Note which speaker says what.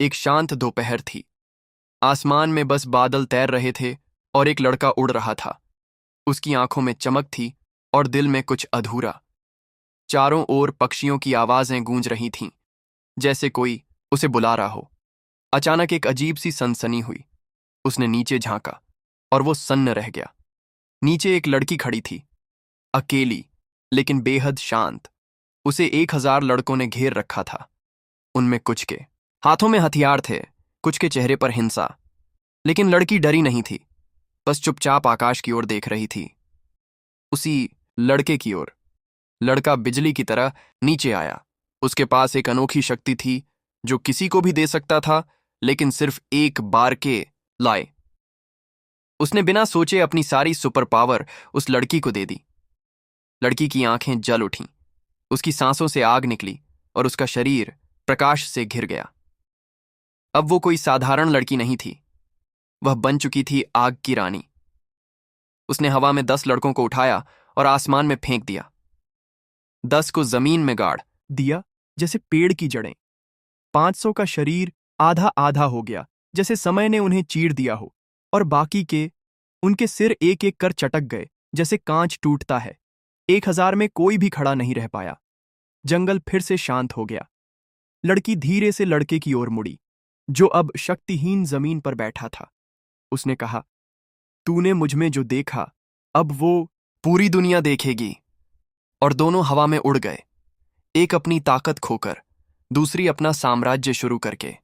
Speaker 1: एक शांत दोपहर थी। आसमान में बस बादल तैर रहे थे और एक लड़का उड़ रहा था। उसकी आंखों में चमक थी और दिल में कुछ अधूरा। चारों ओर पक्षियों की आवाजें गूंज रही थीं, जैसे कोई उसे बुला रहा हो। अचानक एक अजीब सी सनसनी हुई। उसने नीचे झांका और वो सन्न रह गया। नीचे एक लड़की खड़ी थी, अकेली लेकिन बेहद शांत। उसे 1000 लड़कों ने घेर रखा था। उनमें कुछ के हाथों में हथियार थे, कुछ के चेहरे पर हिंसा। लेकिन लड़की डरी नहीं थी, बस चुपचाप आकाश की ओर देख रही थी, उसी लड़के की ओर। लड़का बिजली की तरह नीचे आया। उसके पास एक अनोखी शक्ति थी जो किसी को भी दे सकता था, लेकिन सिर्फ एक बार के लाए। उसने बिना सोचे अपनी सारी सुपर पावर उस लड़की को दे दी। लड़की की आंखें जल उठीं, उसकी सांसों से आग निकली और उसका शरीर प्रकाश से घिर गया। अब वो कोई साधारण लड़की नहीं थी, वह बन चुकी थी आग की रानी। उसने हवा में 10 लड़कों को उठाया और आसमान में फेंक दिया। 10 को जमीन में गाड़ दिया, जैसे पेड़ की जड़ें। 500 का शरीर आधा आधा हो गया, जैसे समय ने उन्हें चीर दिया हो। और बाकी के, उनके सिर एक एक कर चटक गए, जैसे कांच टूटता है। 1000 में कोई भी खड़ा नहीं रह पाया। जंगल फिर से शांत हो गया। लड़की धीरे से लड़के की ओर मुड़ी, जो अब शक्तिहीन जमीन पर बैठा था। उसने कहा, तूने मुझमें जो देखा, अब वो पूरी दुनिया देखेगी। और दोनों हवा में उड़ गए, एक अपनी ताकत खोकर, दूसरी अपना साम्राज्य शुरू करके।